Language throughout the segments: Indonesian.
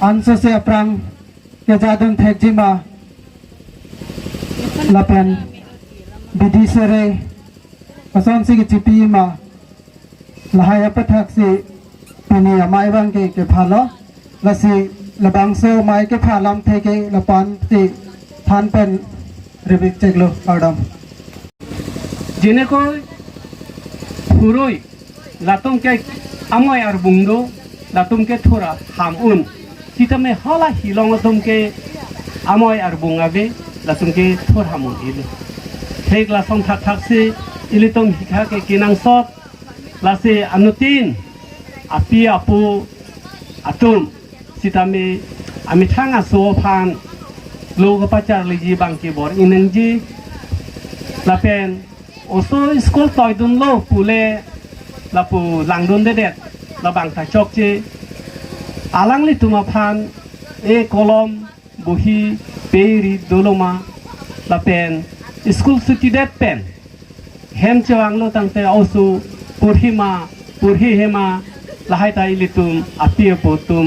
Anso si aprang kejadun tek jima lapen bidisere pason si cipi ma lahaya petak si pini amai bang ke phalo lasi labang so mai ke phalam theke lapan si than pen ribik cheklo adam jene ko puroi latung ke amoy ar bungdo latung ke thora hamun kita me hala hilong latung ke amoy ar bungabe latung ke thor hamun ile thek la song thak thak se ile tong hikha ke kinang sot la se anutin api apu atum kita me ami thanga so phan logo pacar liji bangke bor inengji lapen oso school toy dun lo pule lapu langdun dedet labang ta chokje alang li tuma phan e kolom buhi peri doloma lapen school suti det pen hem chawang lo tangte osu purhi hema lahai ta ilitum api potum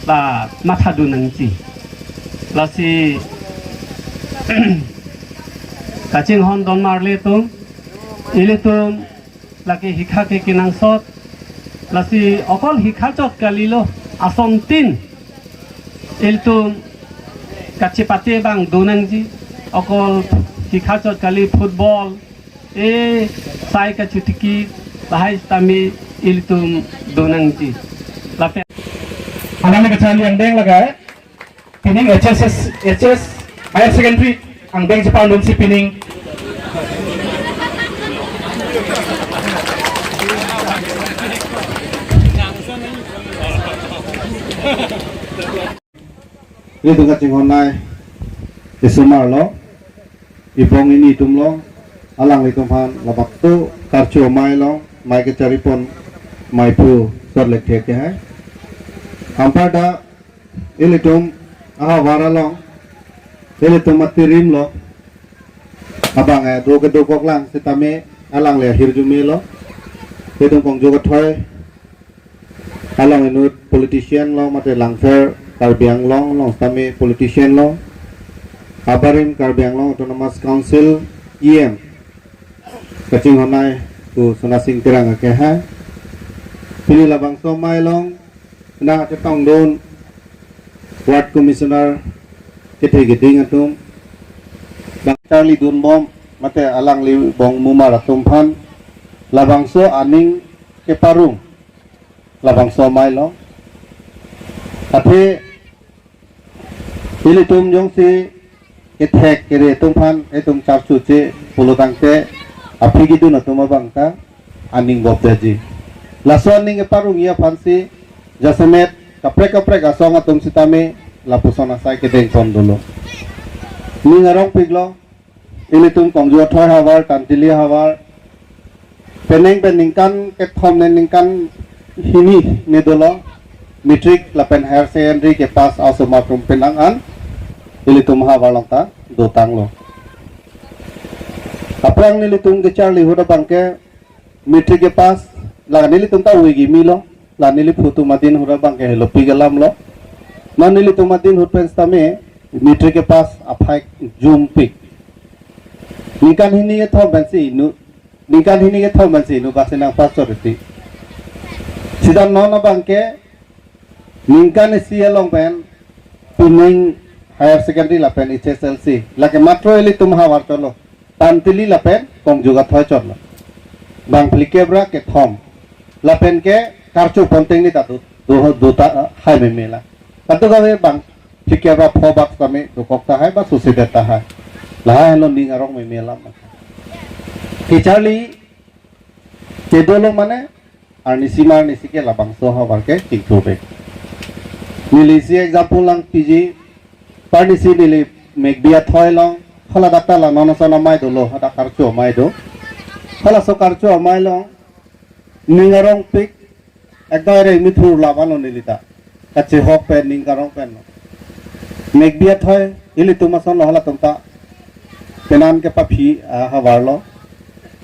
la mathadu nangji lasi kacing hon don marle tum ilitum laki hikha ke kinang sot lasi okol hikha chot kalilo asom tin ilitum kacipate bang donangji okol hikha chot kali football e sai kachutiki lahai tami ilitum donangji lape anak kecali yang deng lagai pining HS higher secondary ang deng Jepang dun si pining ini tungkat cinghon nai isumar lo ibong ini tum lo alang litum han labak tu karcho mai lo mai ke caripon mai pu sor lek thek ke hai ampada ilitum aha wara long ilitum matirim lo abang do ke do kok lang sitame alang le hirjumi lo ilitum kong jogot thoi alang inut politician lo mate langfer karbiang long tame politician lo kabarin karbiang long autonomous council em kacing honai tu sunasing tirang ke ha pilih labang somai long na tetong don ward commissioner kete geding atum bang Charlie dun bom mate alang li bong mumar atum phan labang so aning ke parung labang so mai lo tapi pilih tum jong si ketek kere tum phan tum chap chu che pulutang te api gitu na tum bang ta aning bob daji laso aning ke parung ya phan si jasemet kaprek asong atum sitame lapusona sai ke deng pon dulu ni ngarong piglo ini tum kongjo thoi hawar tantili hawar pening kan ke thom ningkan hini ne dolo matric lapen higher secondary ke pas asuma tum penangan ini tum hawar langta do tanglo aprang ni tum ke charli hoda bangke matric ke pas la ni tum ta wigi milo la nili putu madin hura bang ke helo pigalam lo na nili tu madin hur pen stame metric ke pas aphai zoom pik nikan hini ke thom bansi nu nikan hini ke thom bansi nu basena pas sorti sidan no bang ke nikan si long pen pining higher secondary la pen HSLC la ke matro eli tum hawar cholo tantili la pen kong juga thoi cholo bang plikebra ke thom la pen ke karcu ponteng ni tatu do ta hai me mela tatu ga bang fikya ba phobak tame do kokta hai ba susida ta hai la hai lo ning arong me mela ma kichali kedolo mane ar nisimar nisike labang so ha barke tiktobe nilisi example lang piji parnisi nili megbia thoi long khala data la nono sona mai do lo hada karcu mai do khala so karcu mai long ning arong pik ekdom re mithur labano nilita kache hok pen ning karong pen megbiat hoy ili tumason lo hala tumta penan ke papi hawar lo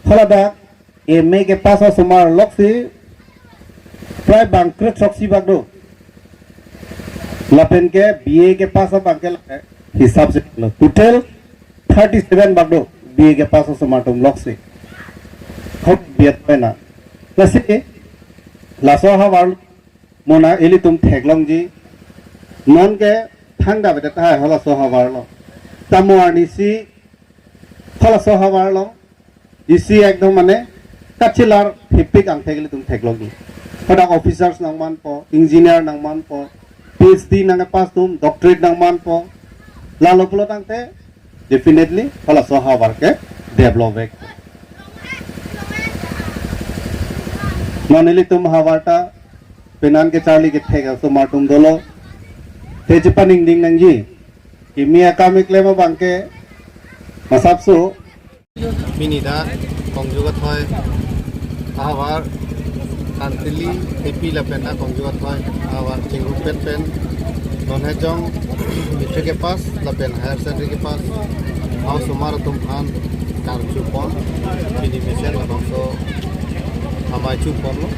hala da e me ke pasa sumar loksi prai bang krek soksi bagdo लपेन के बीए के पास अब अंके हिसाब से टोटल 37 बागडो बीए के पास समाटुम लॉक से खूब बियत पैना लसे लासो हा वाल मोना एली तुम थेगलोंग जी नॉन के ठंडा बेटा है हला सो हा वालो तमुआनी सी हला सो हा वालो इसी एकदम माने काचिलार फिपिक अंथेगली तुम थेगलोंग जी pada officers nang man po engineer nang man po PhD nang pas tum doctorate nang man po lalo pulo tangte definitely hala soha work develop ek manili tum hawarta penan ke charli ke thega so matum dolo teje paning ding nang ji kimia kamik lema bangke masapsu minida kongjuga thoi ahawar Antili epi la pena konjugat hoy awar chingu pen non hai jong mitre ke pas la pen higher secondary ke pas aw sumar tum khan kar chu pon bini mission la bangso amai chu pon lo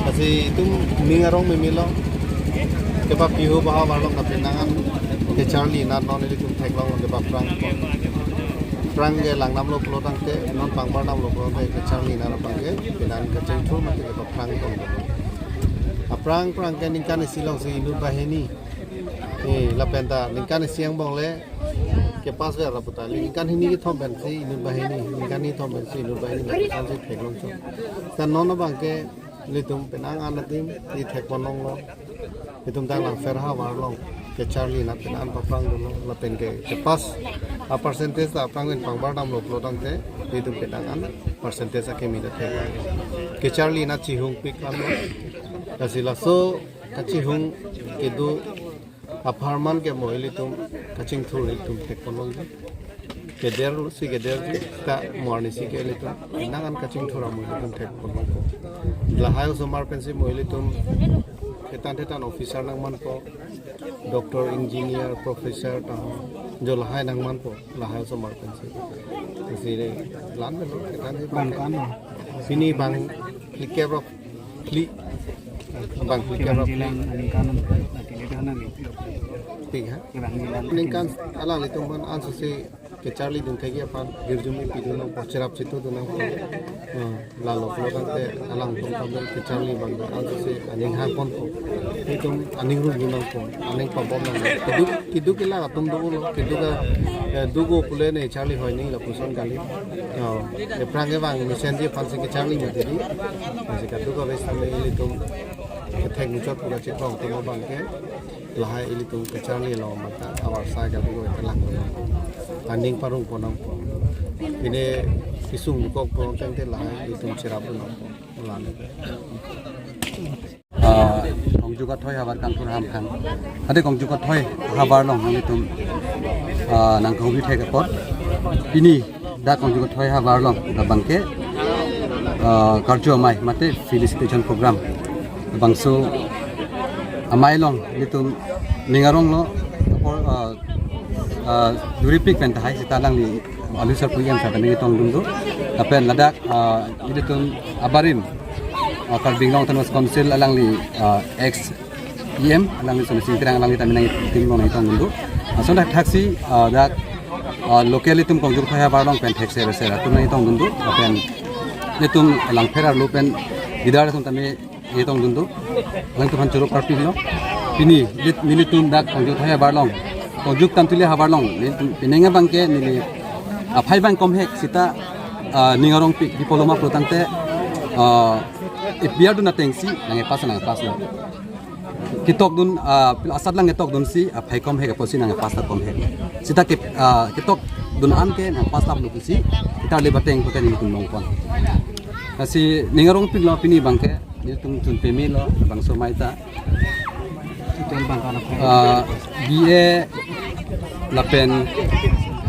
asi tum mingarong me milo ke ba pihu ba warlong na penangan ke charli na non li tum theklong ke ba Prang ke lang nam lo pulo tang te non pang bar nam lo pulo te ke charli na ra pang ke pinan ke cheng thu ma ke ba prang tong a prang ke ningkan silong si nu ba heni la penta ningkan siang bong le ke pas ve ra puta ningkan hini ki thom ben si nu ba heni ningkan ni thom ben si nu ba heni na san si thek long chu tan non na bang ke le tum penang an tim ti thek ponong lo le tum dang lang fer ha war long ke charli na penan pa prang lo la pen ke pas a percentage da prang en pang bar dam lo plo dang te ti tum penang an percentage a ke mi da thek ke charli na chi hung pik am ka sila so ka chi hung ke du a farman ke moili tum kaching thur tum thek ponong ke der si ke der ta morni si ke le tum nangan kaching thura mo tum thek ponong la hayo somar pensi moili tum ketan officer nang man po doctor engineer professor ta jo lahai nang man po lahai somar pensi sire lan me ketan ni bang kan sini bang likero klik bang likero ठीक है निकान अलांग ले तुम आंसर से के चार्ली दुन थे गया पान गिरजुमी पीदुना पचराप चितो दुना लालो फ्लोगंते अलांग तुम तबल के चार्ली बंद आंसर से अनिंग हा कोन को ये तुम अनिंग रु दुना को अनिंग पबम ना किदु केला तुम दुगो किदु का दुगो पुले ने चार्ली होय नहीं ला पुसन गाली ए प्रांगे बांग मिशन जे फांसी के चार्ली में देरी ऐसे का दुगो बेस में ले तुम थेक मुचत पूरा चित पाऊ तुम बांग के lahai ili tung kecari lo mata awal saya jadi gue telang tanding parung ponong ini kisung kok ponong tente lahai ili tung cerap lo lane kong juga thoi habar kan pun ham kan ade kong juga thoi habar long nang tum nang kong bi thek pot ini da kong juga thoi habar long da bangke karjo mai mate felicitation program bangso amai long litum ningarong lo duripik pen thai sitalang li alusar puyam sa tani tong dundu apen ladak litum abarim karbing long tanwas council alang li ex em alang li sing tirang alang li taminang ting long tong dundu asonda taxi dak local litum kongjur khaya barong pen taxi se tunai tong dundu apen litum alang ferar lu pen idar tum tami tong dundu lang tu han churu parti lo ini nilitum dak kongjur khaya barong konjuk tantule habarlong pinenga bangke nili phai bang kom hek sita ningarong diploma protante biar dun atengsi nang pas lo kitok dun asat lang kitok dun si phai kom hek posi nang pas kom hek sita kitok dun an ke nang pas lu si kita le bateng ko tani tum long kon kasi ningarong pig lo pini bangke nitum tun pemi lo bang somaita BA lapen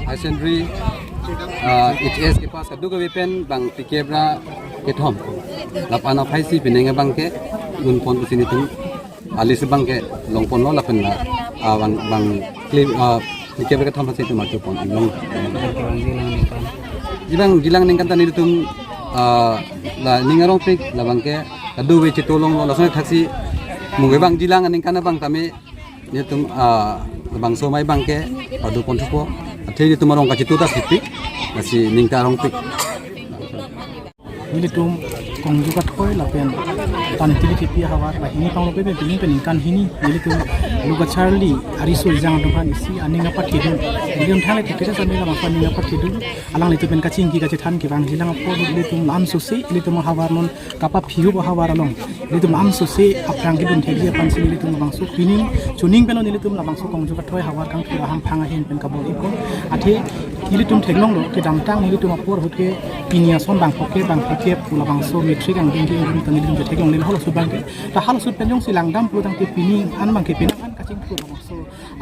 Ascendry HS ke pas kadu ke pen bang tikebra kethom lapana phaisi pinenga bangke gun pon sini tum alis bangke longpon lo lapen la bang klip tikebra kethom phasi tum atu pon long jibang gilang ningkan tani tum la ningarong pik la bangke kadu we chitolong lo lasone thaksi mungge bang jilang ningkan bang tame ni tum labang so mai bangke adu kontupo athe ni tumarong ka citu ta sipi si ningka rong pik ini tum kong juga thoi lapen tan tili tipi hawar la hini pang lope be ning kan hini ini tum luka charli arisul jang do kan isi aninga pathidu dium thale tikira sambe la mapan ninga pathidu alang le tupen kaching ki kache than ki bang hilang po ile tum lam susi ile tum hawar non kapa phiu bo hawar along ile tum lam susi aprang ki dun theli pan si ile tum bang su pining chuning pelo ile tum la bang su kong juga thoi hawar kang thira ham phanga hin pen kabol iko athe ile tum theglong lo ke dam tang ile tum apor hutke pinia son bang phoke pula bang so metrik ang ding ding tang ile tum theglong le holo su bang ke ta hal su pen jong silang dam pu tang ke pining an bang ke pen an kaching pu bang so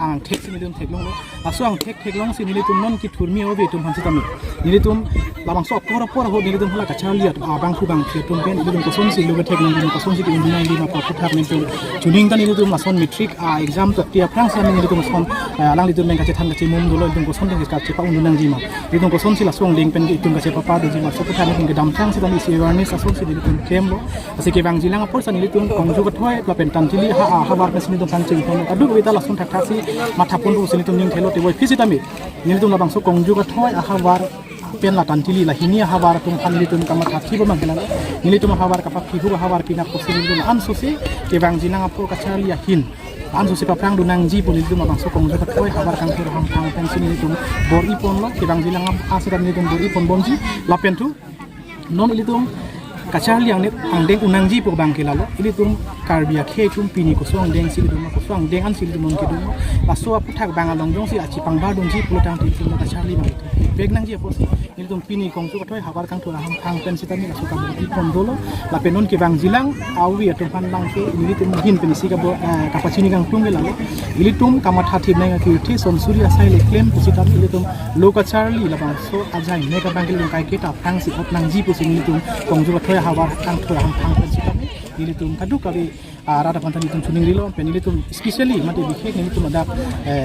ang thek si ile tum theglong lo aso ang theglong si ile tum non ki thurmi obe tum han sitami ile tum la bang so por ho ile tum hala ka chali bang fu bang ke tum pen ile tum ko son si lu ke theglong ile ko son si ki undina ile ma ko thap ne tum tuning tan ile tum la son metrik exam to tia prang sa ile tum son alang ile tum men ka che than ka che mum do lo ile tum ko son de ka che pa undunang ji ma ile tum ko son si la song ling pen ki tum ka che pa de ji ma so ko than ke dam tang si tan si awareness aso si ile tum kem lo asi ke bang jilang apor san ile tum kong ju ka thoi la pen tan tili hawar ka sin tum san ching thon adu ko ita la son thak thasi ma thapun ru sin tum ning thelo te woi phisi tami ile tum la bang so kong ju ka thoi hawar pen la tan tili la hini hawar tum khan ile tum ka ma thaki bo mangela ile tum hawar ka pa phihu hawar pina ko sin tum an so si ke bang jilang apor ka chali hin an so si pa prang dunang ji pun itu mabang so kong ju ka thoi hawar kang thir ham phang pen sin ile tum bor ipon lo ke bang jilang asiran ile tum bor ipon bonji la pen tu non ile tum kachali yang net ang deng unang ji po bang kilalo ili tum karbia khe tum pini ko so ang deng sil dum ko so ang deng an sil dum ke dum paso apu thak bang along jong si achi pang ba dum ji pulo tang ti tum kachali bang beg nang ji po si ili tum pini kong su ko thoi hawar kang thura ham phang pen sitani la su ka bi pon dolo la penon ke bang jilang awi atum pan lang ke ili tum hin pen si ka bo kapachini kang tum gelalo ili tum kamat hathi nai ki thi son surya sai le claim ko sitam ili tum loka charli la bang so ajai ne ka bang ke kai ke ta phang si ot nang ji po si ili tum kong ju ko thoi hawar kang thura ham phang pen sitami ili tum kadu kabe rada pantan itum chuning rilo pen ili tum especially mate bikhe ili tum ada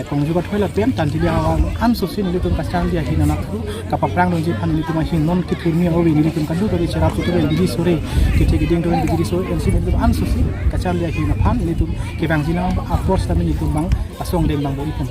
kong ju ko thoi la pen tan tili hawar an so sin ili tum kachang dia hinana thu kapa prang dong ji phan ili tum hin non ki thurmi owi ili tum kadu kabe chara tu be didi sore ki thek ding dong didi sore en sin ili tum an so sin kachang dia hina phan ili tum ke bang jina a force tami ili tum bang asong deng bang bo ipon